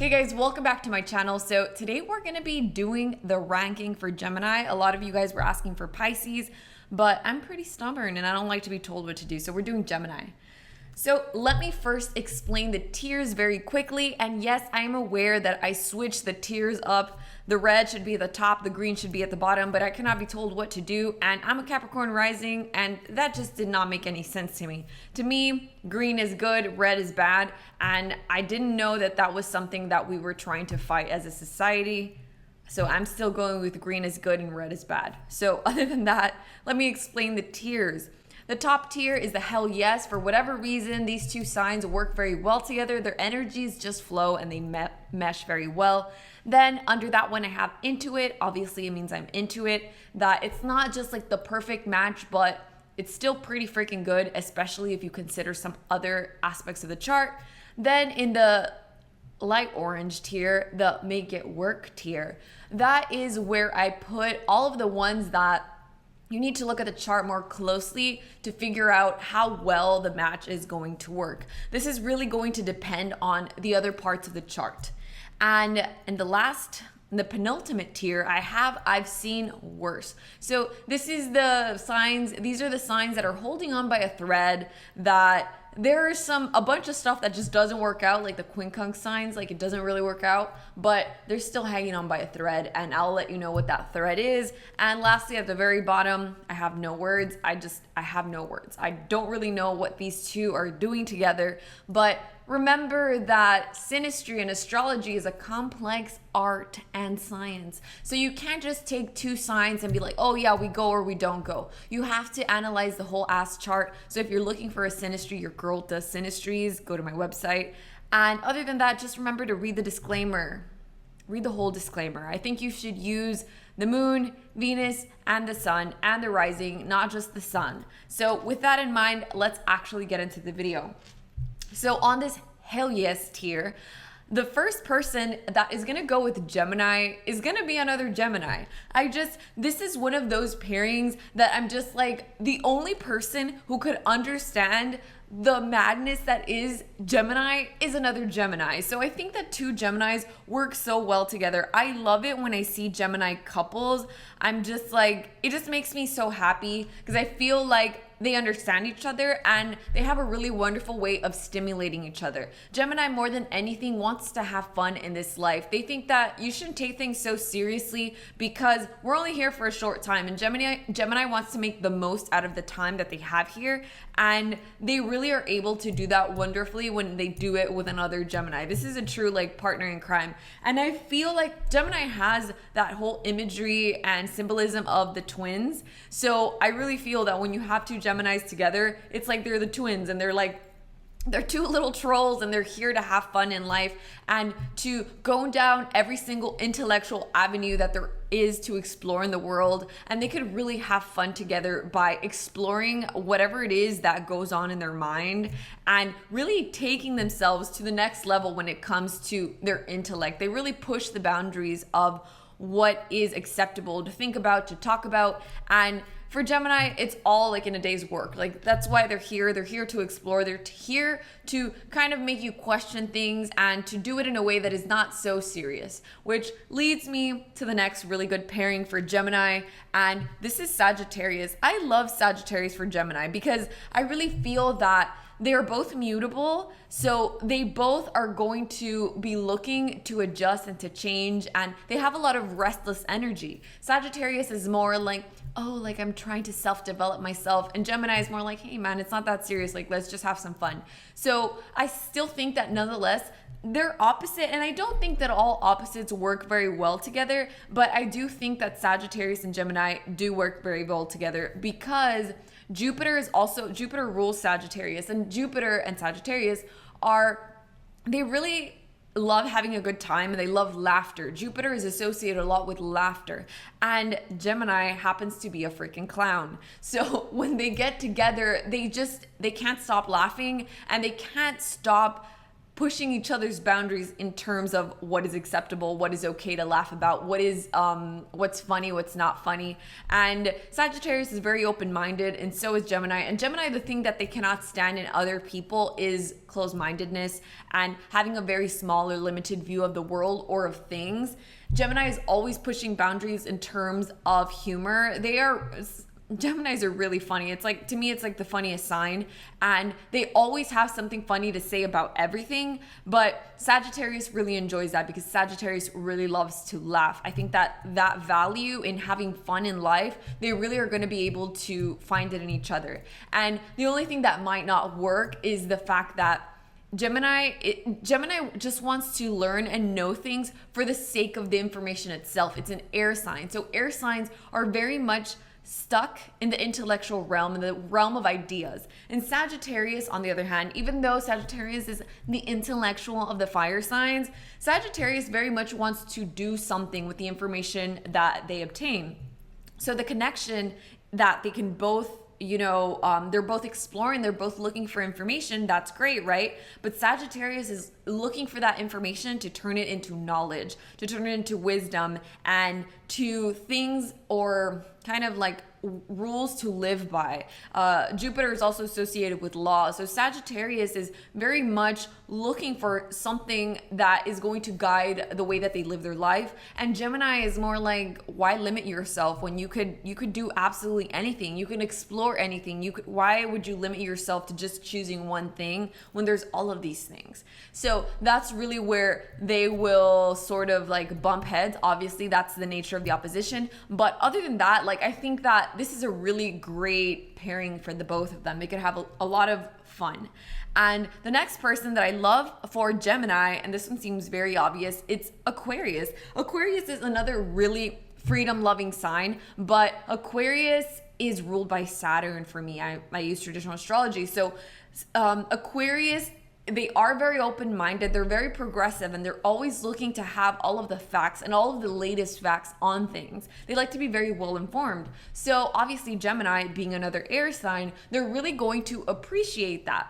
Hey guys, welcome back to my channel. So today we're going to be doing the ranking for Gemini. A lot of you guys were asking for Pisces, but I'm pretty stubborn and I don't like to be told what to do. So we're doing Gemini. So let me first explain the tiers very quickly. And yes, I am aware that I switched the tiers up. The red should be at the top, the green should be at the bottom, but I cannot be told what to do. And I'm a Capricorn rising, and that just did not make any sense to me. To me, green is good, red is bad. And I didn't know that that was something that we were trying to fight as a society. So I'm still going with green is good and red is bad. So other than that, let me explain the tiers. The top tier is the hell yes. For whatever reason, these two signs work very well together. Their energies just flow and they mesh very well. Then under that one, I have into it. Obviously, it means I'm into it. That it's not just like the perfect match, but it's still pretty freaking good, especially if you consider some other aspects of the chart. Then in the light orange tier, the make it work tier, that is where I put all of the ones that you need to look at the chart more closely to figure out how well the match is going to work. This is really going to depend on the other parts of the chart. And in the penultimate tier, I've seen worse. So this is the signs, these are the signs that are holding on by a thread, that there is a bunch of stuff that just doesn't work out, like the quincunx signs, like it doesn't really work out, but they're still hanging on by a thread, and I'll let you know what that thread is. And lastly, at the very bottom, I have no words. I have no words. I don't really know what these two are doing together, but remember that synastry and astrology is a complex art and science. So you can't just take two signs and be like, oh yeah, we go or we don't go. You have to analyze the whole ass chart. So if you're looking for a synastry, your girl does synastries, go to my website. And other than that, just remember to read the disclaimer. Read the whole disclaimer. I think you should use the moon, Venus, and the sun, and the rising, not just the sun. So with that in mind, let's actually get into the video. So on this hell yes tier, the first person that is gonna go with Gemini is gonna be another Gemini. This is one of those pairings that I'm just like, the only person who could understand the madness that is Gemini is another Gemini. So I think that two Geminis work so well together. I love it when I see Gemini couples. I'm just like, it just makes me so happy because I feel like they understand each other and they have a really wonderful way of stimulating each other. Gemini, more than anything, wants to have fun in this life. They think that you shouldn't take things so seriously because we're only here for a short time, and Gemini wants to make the most out of the time that they have here, and they really are able to do that wonderfully when they do it with another Gemini. This is a true like partner in crime, and I feel like Gemini has that whole imagery and symbolism of the twins. So I really feel that when you have two Geminis together, it's like they're the twins, and they're two little trolls, and they're here to have fun in life and to go down every single intellectual avenue that there is to explore in the world. And they could really have fun together by exploring whatever it is that goes on in their mind and really taking themselves to the next level when it comes to their intellect. They really push the boundaries of what is acceptable to think about, to talk about. And for Gemini, it's all like in a day's work. Like that's why they're here. They're here to explore. They're here to kind of make you question things and to do it in a way that is not so serious, which leads me to the next really good pairing for Gemini. And this is Sagittarius. I love Sagittarius for Gemini because I really feel that they are both mutable, so they both are going to be looking to adjust and to change, and they have a lot of restless energy. Sagittarius is more like, oh, like I'm trying to self-develop myself, and Gemini is more like, hey man, it's not that serious, like let's just have some fun. So I still think that nonetheless, they're opposite, and I don't think that all opposites work very well together, but I do think that Sagittarius and Gemini do work very well together because Jupiter rules Sagittarius, and Jupiter and Sagittarius they really love having a good time, and they love laughter. Jupiter is associated a lot with laughter, and Gemini happens to be a freaking clown. So when they get together, they can't stop laughing, and they can't stop pushing each other's boundaries in terms of what is acceptable, what is okay to laugh about, what is what's funny, what's not funny. And Sagittarius is very open-minded, and so is Gemini. And Gemini, the thing that they cannot stand in other people is closed-mindedness and having a very small or limited view of the world or of things. Gemini is always pushing boundaries in terms of humor. Geminis are really funny. It's like, to me, it's like the funniest sign, and they always have something funny to say about everything. But Sagittarius really enjoys that because Sagittarius really loves to laugh. I think that value in having fun in life, they really are going to be able to find it in each other. And the only thing that might not work is the fact that Gemini just wants to learn and know things for the sake of the information itself. It's an air sign. So air signs are very much stuck in the intellectual realm, in the realm of ideas. And Sagittarius, on the other hand, even though Sagittarius is the intellectual of the fire signs, Sagittarius very much wants to do something with the information that they obtain. So the connection that they can both, they're both exploring, they're both looking for information, that's great, right? But Sagittarius is looking for that information to turn it into knowledge, to turn it into wisdom, and to things or kind of like rules to live by. Jupiter is also associated with law. So Sagittarius is very much looking for something that is going to guide the way that they live their life. And Gemini is more like, why limit yourself when you could do absolutely anything? You can explore anything. Why would you limit yourself to just choosing one thing when there's all of these things? So that's really where they will sort of like bump heads. Obviously, that's the nature of the opposition. But other than that, like, I think that this is a really great pairing for the both of them. They could have a lot of fun. And the next person that I love for Gemini, and this one seems very obvious, it's Aquarius. Aquarius is another really freedom-loving sign, but Aquarius is ruled by Saturn for me. I use traditional astrology. So Aquarius, they are very open-minded, they're very progressive, and they're always looking to have all of the facts and all of the latest facts on things. They like to be very well-informed. So obviously Gemini, being another air sign, they're really going to appreciate that.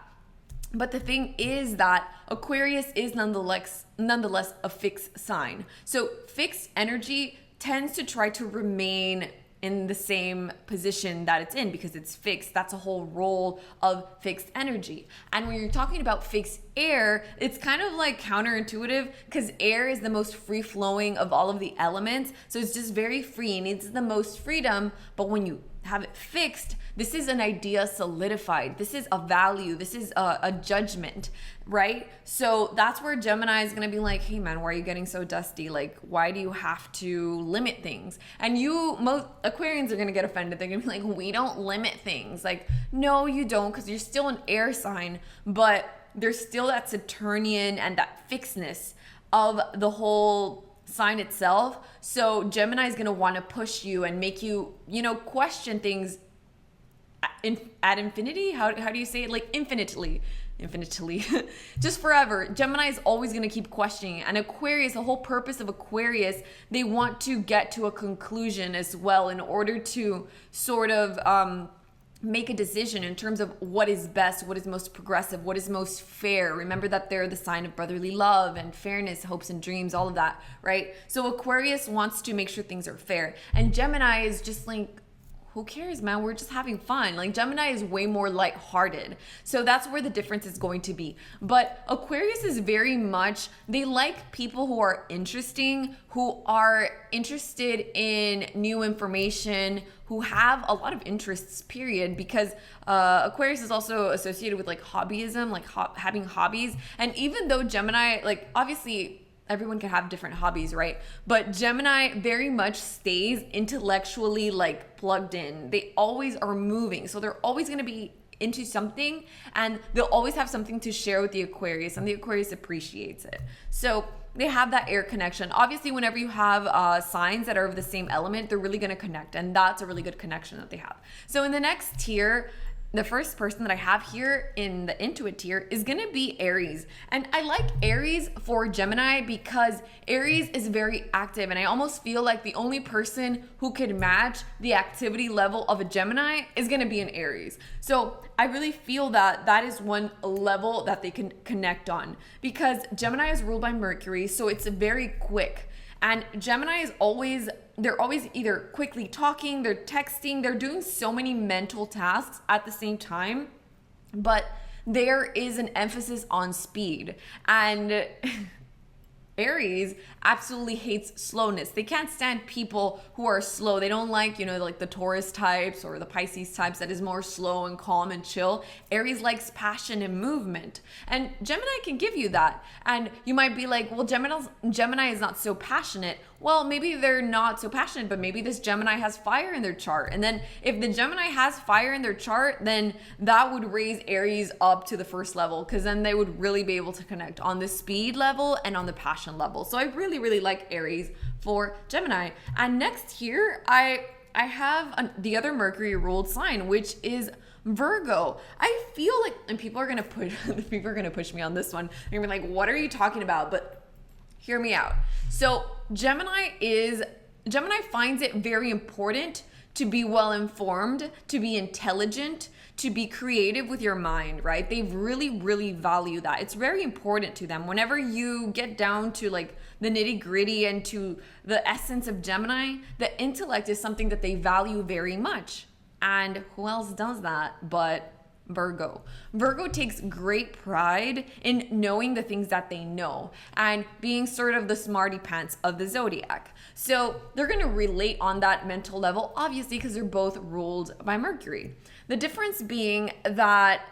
But the thing is that Aquarius is nonetheless a fixed sign. So fixed energy tends to try to remain in the same position that it's in because it's fixed. That's a whole role of fixed energy. And when you're talking about fixed air, it's kind of like counterintuitive because air is the most free-flowing of all of the elements. So it's just very free and it's the most freedom. But when you have it fixed, this is an idea solidified. This is a value. This is a judgment, right? So that's where Gemini is going to be like, hey man, why are you getting so dusty? Like, why do you have to limit things? And most Aquarians are going to get offended. They're going to be like, we don't limit things. Like, no, you don't, because you're still an air sign, but there's still that Saturnian and that fixedness of the whole sign itself. So Gemini is going to want to push you and make you, question things at infinity. How do you say it? Like infinitely, just forever. Gemini is always going to keep questioning. And Aquarius, the whole purpose of Aquarius, they want to get to a conclusion as well in order to sort of make a decision in terms of what is best, what is most progressive, what is most fair. Remember that they're the sign of brotherly love and fairness, hopes and dreams, all of that, right? So Aquarius wants to make sure things are fair. And Gemini is just like, who cares, man? We're just having fun. Like Gemini is way more lighthearted. So that's where the difference is going to be. But Aquarius is very much, they like people who are interesting, who are interested in new information, who have a lot of interests, period, because Aquarius is also associated with like hobbyism, like having hobbies. And even though Gemini, like obviously everyone can have different hobbies, right? But Gemini very much stays intellectually like plugged in. They always are moving. So they're always going to be into something and they'll always have something to share with the Aquarius, and the Aquarius appreciates it. So they have that air connection. Obviously, whenever you have signs that are of the same element, they're really going to connect, and that's a really good connection that they have. So in the next tier, the first person that I have here in the Intuit tier is gonna be Aries. And I like Aries for Gemini because Aries is very active, and I almost feel like the only person who could match the activity level of a Gemini is gonna be an Aries. So I really feel that that is one level that they can connect on, because Gemini is ruled by Mercury, so it's very quick. And Gemini is always, they're always either quickly talking, they're texting, they're doing so many mental tasks at the same time, but there is an emphasis on speed. And Aries absolutely hates slowness. They can't stand people who are slow. They don't like, like the Taurus types or the Pisces types that is more slow and calm and chill. Aries likes passion and movement. And Gemini can give you that. And you might be like, well, Gemini is not so passionate. Well, maybe they're not so passionate, but maybe this Gemini has fire in their chart. And then if the Gemini has fire in their chart, then that would raise Aries up to the first level, because then they would really be able to connect on the speed level and on the passion level. So I really, really like Aries for Gemini. And next here, I have the other Mercury ruled sign, which is Virgo. I feel like, and people are gonna push me on this one. They're gonna be like, what are you talking about? But hear me out. So Gemini finds it very important to be well informed, to be intelligent, to be creative with your mind, right? They really, really value that. It's very important to them. Whenever you get down to like the nitty gritty and to the essence of Gemini, the intellect is something that they value very much. And who else does that but Virgo? Virgo takes great pride in knowing the things that they know and being sort of the smarty pants of the zodiac. So they're going to relate on that mental level, obviously, because they're both ruled by Mercury. The difference being that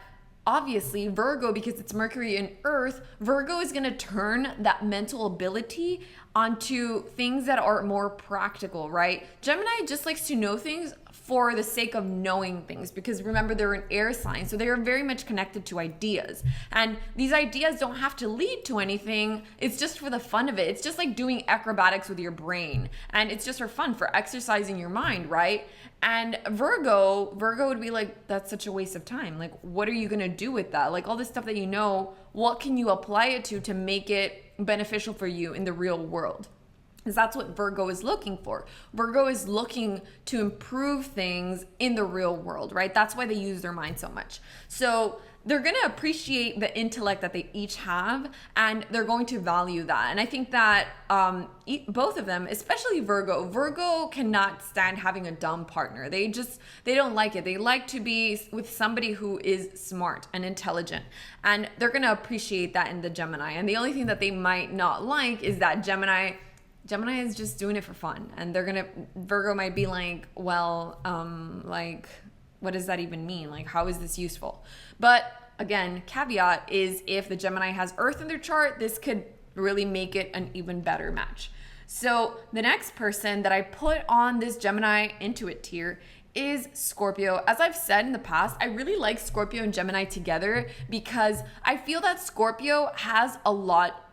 obviously Virgo, because it's Mercury and Earth, Virgo is going to turn that mental ability onto things that are more practical, right? Gemini just likes to know things for the sake of knowing things, because remember, they're an air sign, so they are very much connected to ideas. And these ideas don't have to lead to anything. It's just for the fun of it. It's just like doing acrobatics with your brain, and it's just for fun, for exercising your mind, right? And Virgo would be like, that's such a waste of time. Like, what are you gonna do with that? Like, all this stuff that you know, what can you apply it to make it beneficial for you in the real world? Because that's what Virgo is looking for. Virgo is looking to improve things in the real world, right? That's why they use their mind so much. So they're going to appreciate the intellect that they each have, and they're going to value that. And I think that both of them, especially Virgo cannot stand having a dumb partner. They don't like it. They like to be with somebody who is smart and intelligent, and they're going to appreciate that in the Gemini. And the only thing that they might not like is that Gemini is just doing it for fun, and Virgo might be like, well, like, what does that even mean? Like, how is this useful? But again, caveat is if the Gemini has Earth in their chart, this could really make it an even better match. So the next person that I put on this Gemini Intuit tier is Scorpio. As I've said in the past, I really like Scorpio and Gemini together because I feel that Scorpio has a lot,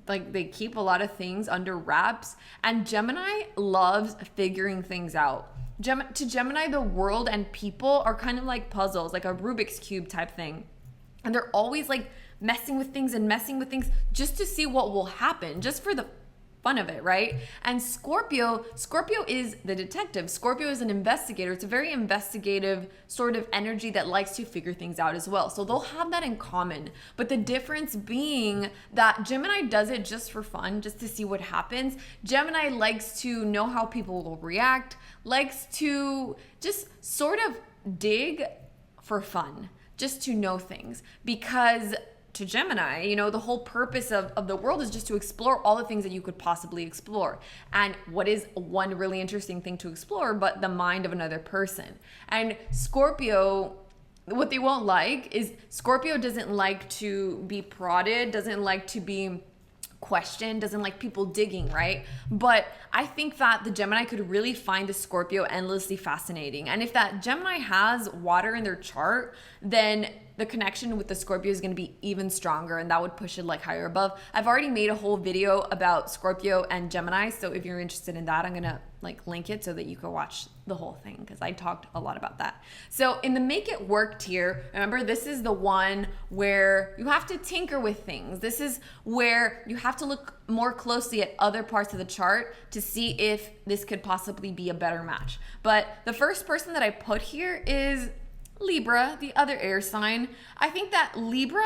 like, they keep a lot of things under wraps, and Gemini loves figuring things out. To Gemini, the world and people are kind of like puzzles, like a Rubik's Cube type thing. And they're always like messing with things just to see what will happen, just for the fun of it, right? And Scorpio is the detective. Scorpio is an investigator. It's a very investigative sort of energy that likes to figure things out as well. So they'll have that in common. But the difference being that Gemini does it just for fun, just to see what happens. Gemini likes to know how people will react, likes to just sort of dig for fun, just to know things. Because to Gemini, the whole purpose of the world is just to explore all the things that you could possibly explore. And what is one really interesting thing to explore but the mind of another person? And Scorpio, what they won't like is Scorpio doesn't like to be prodded, doesn't like to be questioned, doesn't like people digging, right? But I think that the Gemini could really find the Scorpio endlessly fascinating. And if that Gemini has water in their chart, then the connection with the Scorpio is going to be even stronger, and that would push it like higher above. I've already made a whole video about Scorpio and Gemini, so if you're interested in that, I'm going to like link it so that you can watch the whole thing, because I talked a lot about that. So in the make it work tier, remember, this is the one where you have to tinker with things. This is where you have to look more closely at other parts of the chart to see if this could possibly be a better match. But the first person that I put here is Libra, the other air sign. I think that Libra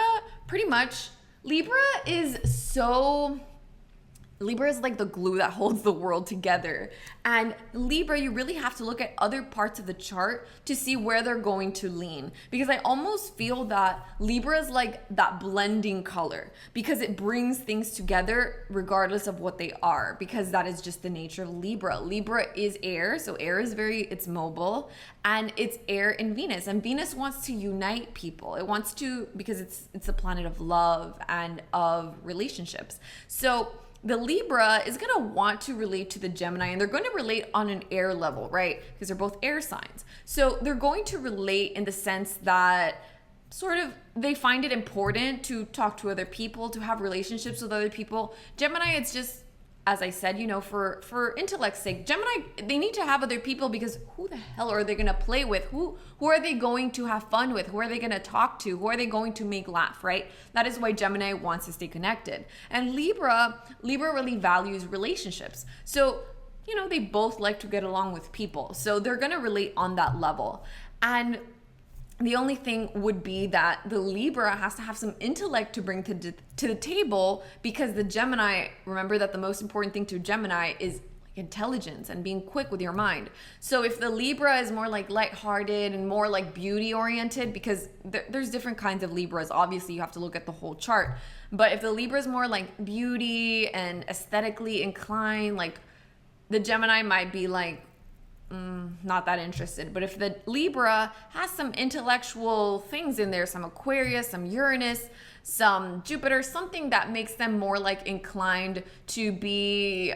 is like the glue that holds the world together. And Libra, you really have to look at other parts of the chart to see where they're going to lean. Because I almost feel that Libra is like that blending color, because it brings things together regardless of what they are, because that is just the nature of Libra. Libra is air, so air is it's mobile, and it's air in Venus. And Venus wants to unite people. It wants to, because it's a planet of love and of relationships. So the Libra is going to want to relate to the Gemini, and they're going to relate on an air level, right? Because they're both air signs. So they're going to relate in the sense that sort of they find it important to talk to other people, to have relationships with other people. Gemini, it's just, as I said, for intellect's sake, Gemini, they need to have other people, because who the hell are they going to play with? Who are they going to have fun with? Who are they going to talk to? Who are they going to make laugh, right? That is why Gemini wants to stay connected. And Libra really values relationships. So, they both like to get along with people. So they're going to relate on that level. And the only thing would be that the Libra has to have some intellect to bring to the table, because the Gemini, remember that the most important thing to Gemini is intelligence and being quick with your mind. So if the Libra is more like lighthearted and more like beauty oriented, because there's different kinds of Libras, obviously you have to look at the whole chart. But if the Libra is more like beauty and aesthetically inclined, like the Gemini might be like, not that interested. But if the Libra has some intellectual things in there, some Aquarius, some Uranus, some Jupiter, something that makes them more like inclined to be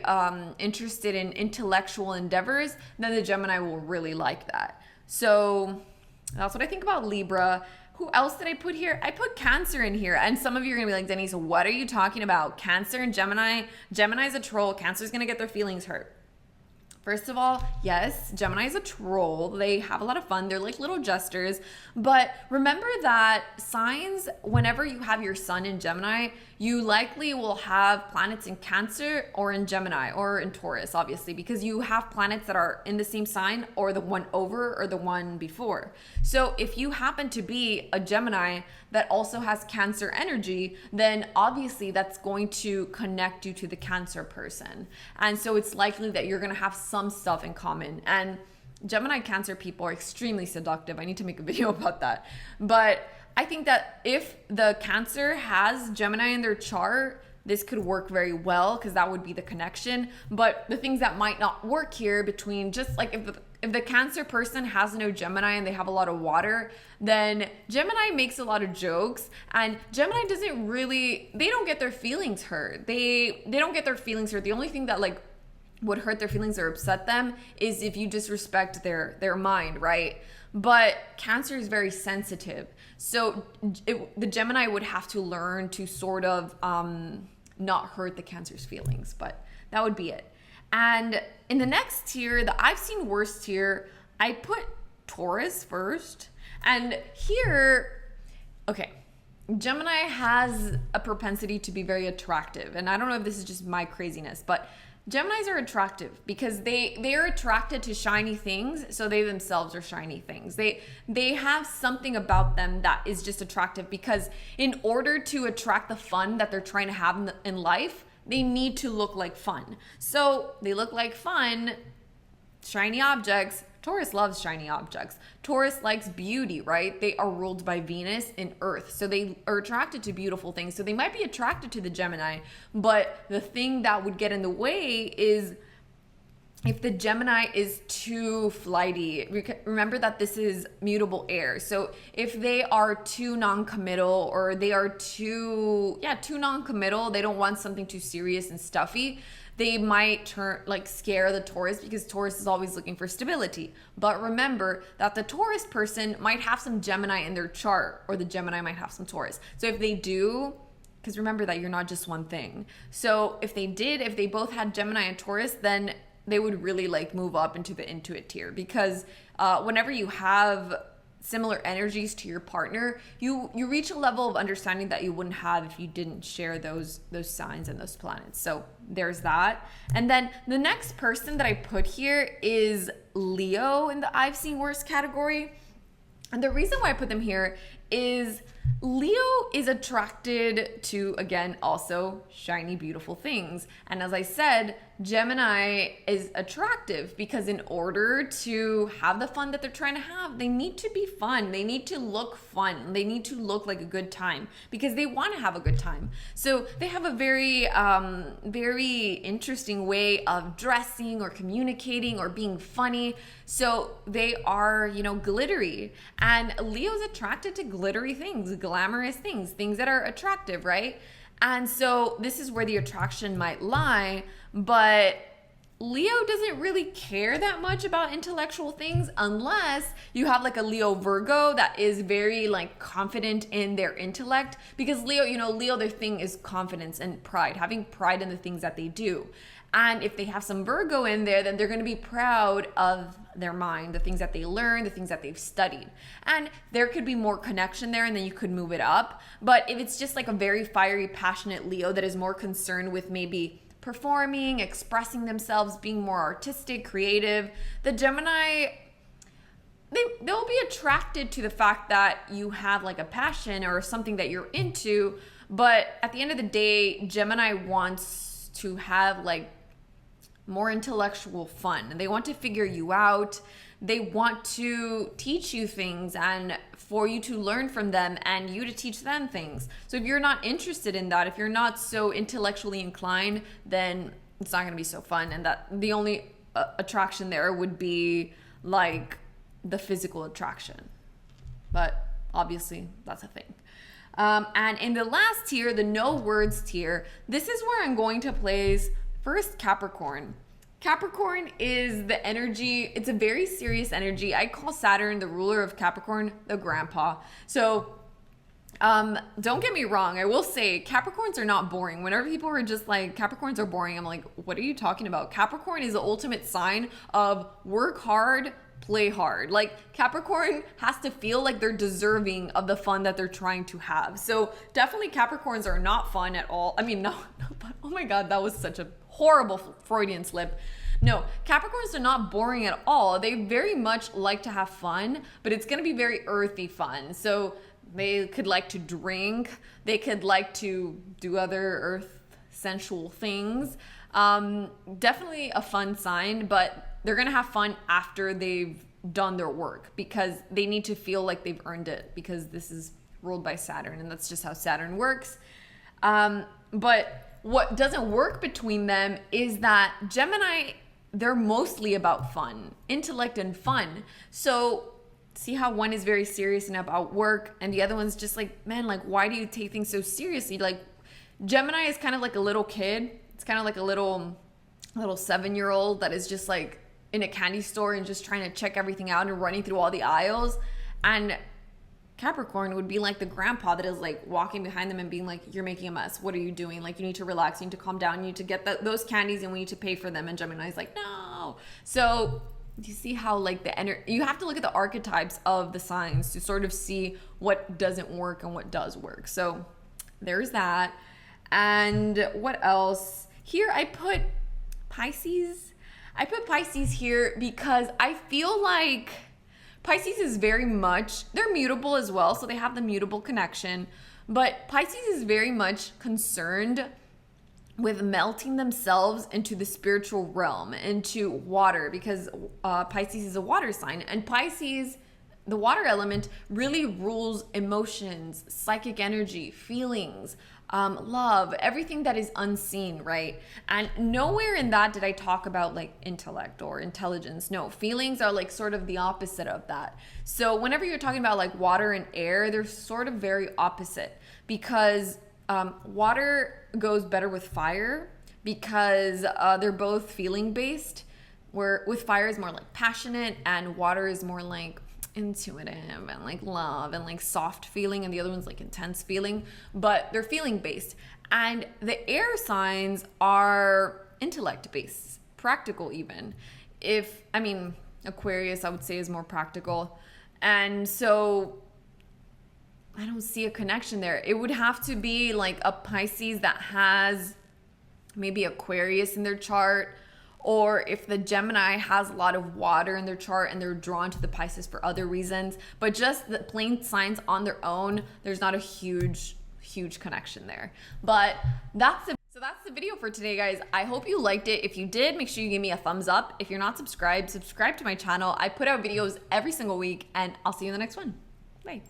interested in intellectual endeavors, then the Gemini will really like that. So that's what I think about Libra. Who else did I put here? I put Cancer in here. And some of you are going to be like, Denise, what are you talking about? Cancer and Gemini? Gemini's a troll. Cancer's going to get their feelings hurt. First of all, yes, Gemini is a troll. They have a lot of fun. They're like little jesters. But remember that signs, whenever you have your sun in Gemini, you likely will have planets in Cancer or in Gemini or in Taurus, obviously, because you have planets that are in the same sign, or the one over or the one before. So if you happen to be a Gemini that also has Cancer energy, then obviously that's going to connect you to the Cancer person. And so it's likely that you're going to have some stuff in common. And Gemini Cancer people are extremely seductive. I need to make a video about that. But I think that if the Cancer has Gemini in their chart, this could work very well, because that would be the connection. But the things that might not work here between, just like if the Cancer person has no Gemini and they have a lot of water, then Gemini makes a lot of jokes, and Gemini doesn't really, they don't get their feelings hurt. They don't get their feelings hurt. The only thing that like would hurt their feelings or upset them is if you disrespect their mind, right? But Cancer is very sensitive. So the Gemini would have to learn to sort of not hurt the Cancer's feelings, but that would be it. And in the next tier, the I've seen worse tier, I put Taurus first. And here, okay, Gemini has a propensity to be very attractive. And I don't know if this is just my craziness, but Geminis are attractive because they are attracted to shiny things, so they themselves are shiny things. They have something about them that is just attractive, because in order to attract the fun that they're trying to have in life, they need to look like fun. So they look like fun, shiny objects. Taurus loves shiny objects. Taurus likes beauty, right? They are ruled by Venus in Earth. So they are attracted to beautiful things. So they might be attracted to the Gemini, but the thing that would get in the way is if the Gemini is too flighty, remember that this is mutable air. So if they are too non-committal, or they are too non-committal, they don't want something too serious and stuffy, they might scare the Taurus, because Taurus is always looking for stability. But remember that the Taurus person might have some Gemini in their chart, or the Gemini might have some Taurus. So if they do, because remember that you're not just one thing. So if they both had Gemini and Taurus, then they would really move up into the intuit tier, because whenever you have similar energies to your partner, you reach a level of understanding that you wouldn't have if you didn't share those signs and those planets. So there's that. And then the next person that I put here is Leo in the I've seen worse category. And the reason why I put them here is Leo is attracted to, again, also shiny, beautiful things. And as I said, Gemini is attractive because in order to have the fun that they're trying to have, they need to be fun. They need to look fun. They need to look like a good time because they want to have a good time. So they have a very, very interesting way of dressing or communicating or being funny. So they are, glittery. And Leo's attracted to glittery things, glamorous things, things that are attractive, right? And so this is where the attraction might lie, but Leo doesn't really care that much about intellectual things unless you have a Leo Virgo that is very confident in their intellect, because Leo, their thing is confidence and pride, having pride in the things that they do. And if they have some Virgo in there, then they're going to be proud of their mind, the things that they learn, the things that they've studied. And there could be more connection there, and then you could move it up. But if it's just a very fiery, passionate Leo that is more concerned with maybe performing, expressing themselves, being more artistic, creative, the Gemini, they'll be attracted to the fact that you have a passion or something that you're into. But at the end of the day, Gemini wants to have more intellectual fun. They want to figure you out. They want to teach you things and for you to learn from them and you to teach them things. So if you're not interested in that, if you're not so intellectually inclined, then it's not going to be so fun. And that the only attraction there would be the physical attraction. But obviously that's a thing. And in the last tier, the no words tier, this is where I'm going to place first Capricorn. Capricorn is the energy, it's a very serious energy. I call Saturn, the ruler of Capricorn, the grandpa. So don't get me wrong, I will say Capricorns are not boring. Whenever people are just Capricorns are boring, I'm like, what are you talking about? Capricorn is the ultimate sign of work hard, play hard. Capricorn has to feel like they're deserving of the fun that they're trying to have. So definitely Capricorns are not fun at all. I mean, no, but oh my God, that was such a horrible Freudian slip. No, Capricorns are not boring at all. They very much like to have fun, but it's going to be very earthy fun. So they could like to drink. They could like to do other earth sensual things. Definitely a fun sign, but they're going to have fun after they've done their work because they need to feel like they've earned it because this is ruled by Saturn and that's just how Saturn works. But what doesn't work between them is that Gemini, they're mostly about fun, intellect and fun. So see how one is very serious and about work and the other one's just man, why do you take things so seriously? Gemini is kind of like a little kid. It's kind of like a little 7-year-old that is just in a candy store and just trying to check everything out and running through all the aisles. And Capricorn would be the grandpa that is walking behind them and being you're making a mess. What are you doing? You need to relax. You need to calm down. You need to get those candies and we need to pay for them. And Gemini's no. So you see how you have to look at the archetypes of the signs to sort of see what doesn't work and what does work. So there's that. And what else? Here I put Pisces. I put Pisces here because I feel like Pisces is very much, they're mutable as well, so they have the mutable connection, but Pisces is very much concerned with melting themselves into the spiritual realm, into water, because Pisces is a water sign, and Pisces, the water element, really rules emotions, psychic energy, feelings, love, everything that is unseen, right? And nowhere in that did I talk about like intellect or intelligence. No, feelings are like sort of the opposite of that. So whenever you're talking about like water and air, they're sort of very opposite, because water goes better with fire because they're both feeling based, where with fire is more like passionate and water is more like intuitive and like love and like soft feeling, and the other one's like intense feeling, but they're feeling based. And the air signs are intellect based, practical even. Aquarius I would say is more practical, and so I don't see a connection there. It would have to be like a Pisces that has maybe Aquarius in their chart, or if the Gemini has a lot of water in their chart and they're drawn to the Pisces for other reasons. But just the plain signs on their own, there's not a huge connection there. But that's the video for today, guys. I hope you liked it. If you did, make sure you give me a thumbs up. If you're not subscribed, subscribe to my channel. I put out videos every single week, and I'll see you in the next one. Bye.